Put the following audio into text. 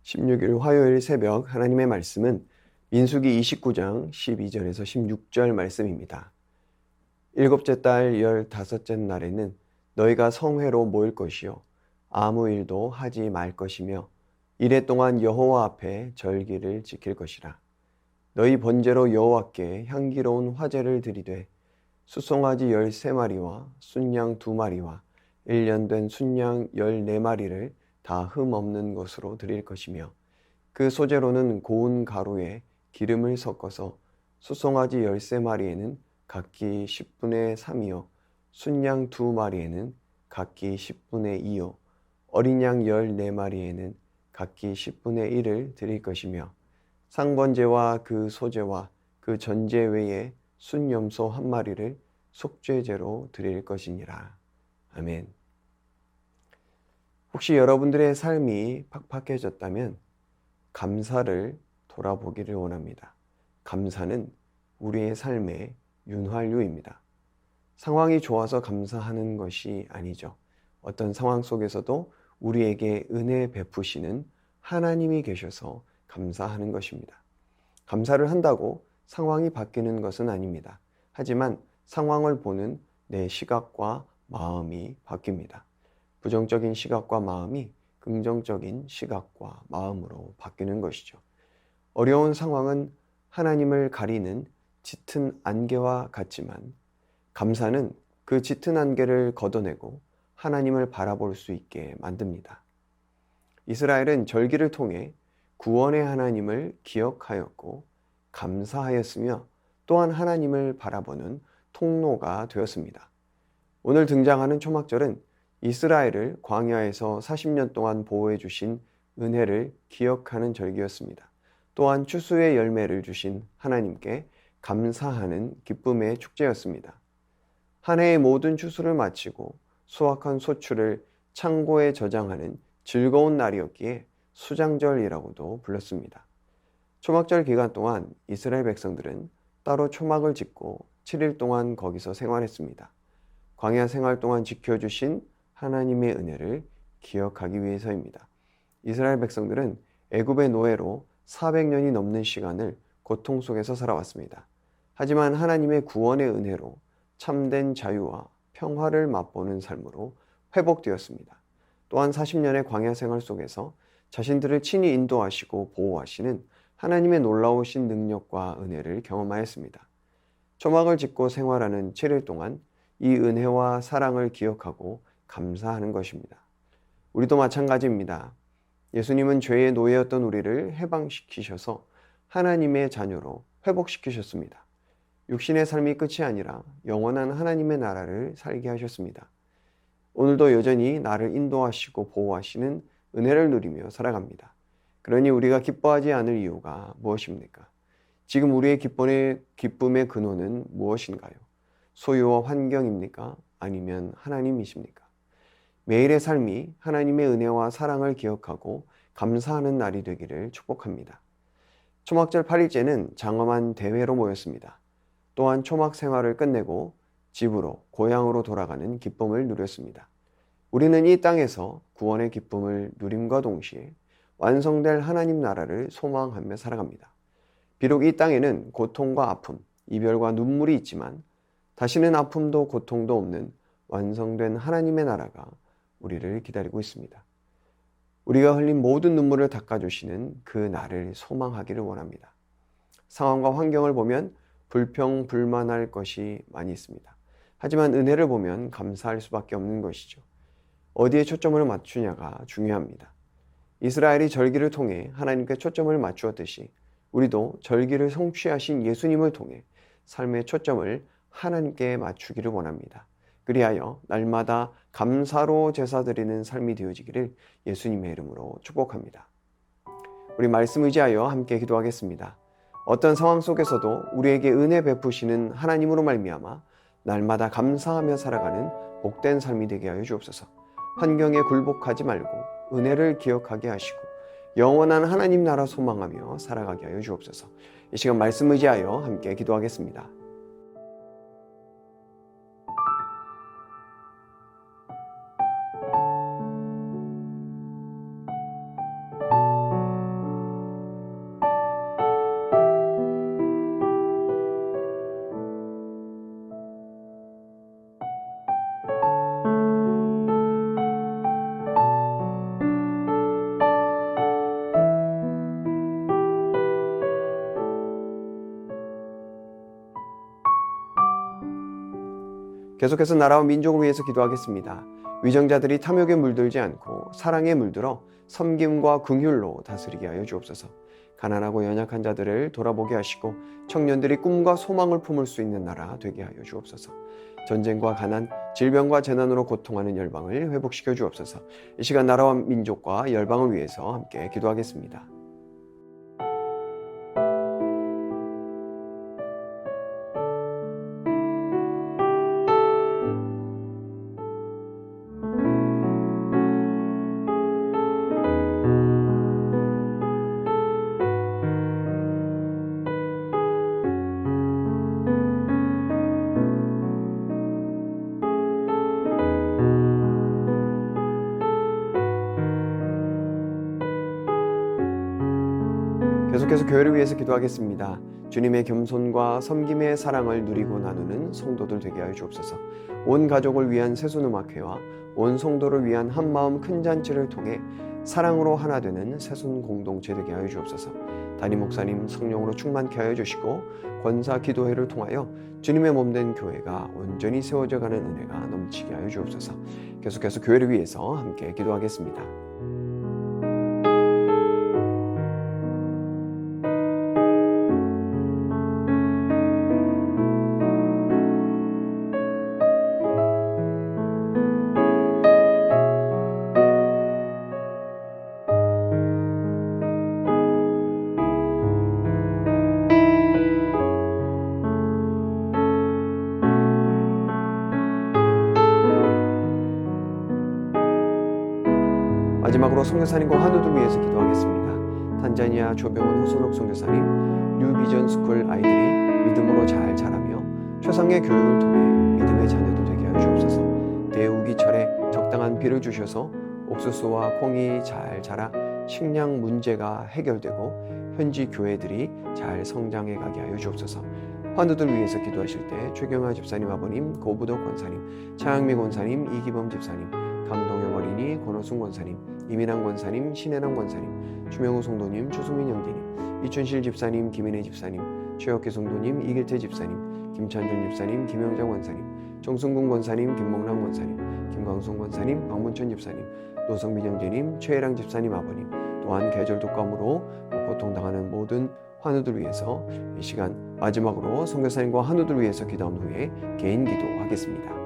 16일 화요일 새벽 하나님의 말씀은 민수기 29장 12절에서 16절 말씀입니다. 일곱째 달 15째 날에는 너희가 성회로 모일 것이요 아무 일도 하지 말 것이며 이래 동안 여호와 앞에 절기를 지킬 것이라. 너희 번제로 여호와께 향기로운 화제를 드리되 수송아지 13마리와 순양 2마리와 1년 된 순양 14마리를 다 흠없는 것으로 드릴 것이며 그 소재로는 고운 가루에 기름을 섞어서 수송아지 13마리에는 각기 10분의 3이요 순양 2마리에는 각기 10분의 2요 어린 양 14마리에는 각기 10분의 1을 드릴 것이며 상번제와 그 소제와 그 전제 외에 순염소 1마리를 속죄제로 드릴 것이니라. 아멘. 혹시 여러분들의 삶이 팍팍해졌다면 감사를 돌아보기를 원합니다. 감사는 우리의 삶의 윤활유입니다. 상황이 좋아서 감사하는 것이 아니죠. 어떤 상황 속에서도 우리에게 은혜 베푸시는 하나님이 계셔서 감사하는 것입니다. 감사를 한다고 상황이 바뀌는 것은 아닙니다. 하지만 상황을 보는 내 시각과 마음이 바뀝니다. 부정적인 시각과 마음이 긍정적인 시각과 마음으로 바뀌는 것이죠. 어려운 상황은 하나님을 가리는 짙은 안개와 같지만 감사는 그 짙은 안개를 걷어내고 하나님을 바라볼 수 있게 만듭니다. 이스라엘은 절기를 통해 구원의 하나님을 기억하였고 감사하였으며 또한 하나님을 바라보는 통로가 되었습니다. 오늘 등장하는 초막절은 이스라엘을 광야에서 40년 동안 보호해 주신 은혜를 기억하는 절기였습니다. 또한 추수의 열매를 주신 하나님께 감사하는 기쁨의 축제였습니다. 한 해의 모든 추수를 마치고 수확한 소출을 창고에 저장하는 즐거운 날이었기에 수장절이라고도 불렀습니다. 초막절 기간 동안 이스라엘 백성들은 따로 초막을 짓고 7일 동안 거기서 생활했습니다. 광야 생활 동안 지켜주신 하나님의 은혜를 기억하기 위해서입니다. 이스라엘 백성들은 애굽의 노예로 400년이 넘는 시간을 고통 속에서 살아왔습니다. 하지만 하나님의 구원의 은혜로 참된 자유와 평화를 맛보는 삶으로 회복되었습니다. 또한 40년의 광야 생활 속에서 자신들을 친히 인도하시고 보호하시는 하나님의 놀라우신 능력과 은혜를 경험하였습니다. 초막을 짓고 생활하는 7일 동안 이 은혜와 사랑을 기억하고 감사하는 것입니다. 우리도 마찬가지입니다. 예수님은 죄의 노예였던 우리를 해방시키셔서 하나님의 자녀로 회복시키셨습니다. 육신의 삶이 끝이 아니라 영원한 하나님의 나라를 살게 하셨습니다. 오늘도 여전히 나를 인도하시고 보호하시는 은혜를 누리며 살아갑니다. 그러니 우리가 기뻐하지 않을 이유가 무엇입니까? 지금 우리의 기쁨의 근원은 무엇인가요? 소유와 환경입니까? 아니면 하나님이십니까? 매일의 삶이 하나님의 은혜와 사랑을 기억하고 감사하는 날이 되기를 축복합니다. 초막절 8일째는 장엄한 대회로 모였습니다. 또한 초막 생활을 끝내고 집으로, 고향으로 돌아가는 기쁨을 누렸습니다. 우리는 이 땅에서 구원의 기쁨을 누림과 동시에 완성될 하나님 나라를 소망하며 살아갑니다. 비록 이 땅에는 고통과 아픔, 이별과 눈물이 있지만 다시는 아픔도 고통도 없는 완성된 하나님의 나라가 우리를 기다리고 있습니다. 우리가 흘린 모든 눈물을 닦아주시는 그 날을 소망하기를 원합니다. 상황과 환경을 보면 불평불만할 것이 많이 있습니다. 하지만 은혜를 보면 감사할 수밖에 없는 것이죠. 어디에 초점을 맞추냐가 중요합니다. 이스라엘이 절기를 통해 하나님께 초점을 맞추었듯이 우리도 절기를 성취하신 예수님을 통해 삶의 초점을 하나님께 맞추기를 원합니다. 그리하여 날마다 감사로 제사드리는 삶이 되어지기를 예수님의 이름으로 축복합니다. 우리 말씀 의지하여 함께 기도하겠습니다. 어떤 상황 속에서도 우리에게 은혜 베푸시는 하나님으로 말미암아 날마다 감사하며 살아가는 복된 삶이 되게 하여 주옵소서. 환경에 굴복하지 말고 은혜를 기억하게 하시고 영원한 하나님 나라 소망하며 살아가게 하여 주옵소서. 이 시간 말씀 의지하여 함께 기도하겠습니다. 계속해서 나라와 민족을 위해서 기도하겠습니다. 위정자들이 탐욕에 물들지 않고 사랑에 물들어 섬김과 긍휼로 다스리게 하여 주옵소서. 가난하고 연약한 자들을 돌아보게 하시고 청년들이 꿈과 소망을 품을 수 있는 나라 되게 하여 주옵소서. 전쟁과 가난, 질병과 재난으로 고통하는 열방을 회복시켜 주옵소서. 이 시간 나라와 민족과 열방을 위해서 함께 기도하겠습니다. 계속해서 교회를 위해서 기도하겠습니다. 주님의 겸손과 섬김의 사랑을 누리고 나누는 성도들 되게 하여 주옵소서. 온 가족을 위한 새순음악회와 온 성도를 위한 한마음 큰 잔치를 통해 사랑으로 하나 되는 새순 공동체 되게 하여 주옵소서. 담임 목사님 성령으로 충만케 하여 주시고 권사 기도회를 통하여 주님의 몸된 교회가 온전히 세워져 가는 은혜가 넘치게 하여 주옵소서. 계속해서 교회를 위해서 함께 기도하겠습니다. 마지막으로 선교사님과 환우들 위해서 기도하겠습니다. 탄자니아 조병훈 호선옥 선교사님, 뉴비전 스쿨 아이들이 믿음으로 잘 자라며 최상의 교육을 통해 믿음의 자녀들 되게 하여 주옵소서. 대우기철에 적당한 비를 주셔서 옥수수와 콩이 잘 자라 식량 문제가 해결되고 현지 교회들이 잘 성장해 가게 하여 주옵소서. 환우들 위해서 기도하실 때 최경화 집사님 아버님, 고부덕 권사님, 차양미 권사님, 이기범 집사님, 감동영 어린이, 권호순 권사님, 이민환 권사님, 신혜남 권사님, 추명우 성도님, 추수민 형제님, 이춘실 집사님, 김인혜 집사님, 최혁기 성도님, 이길태 집사님, 김찬준 집사님, 김영장 권사님, 정승군 권사님, 김목남 권사님, 김광순 권사님, 박문천 집사님, 노성민 형제님, 최혜랑 집사님 아버님, 또한 계절 독감으로 고통당하는 모든 환우들 위해서 이 시간 마지막으로 선교사님과 환우들 위해서 기도한 후에 개인 기도하겠습니다.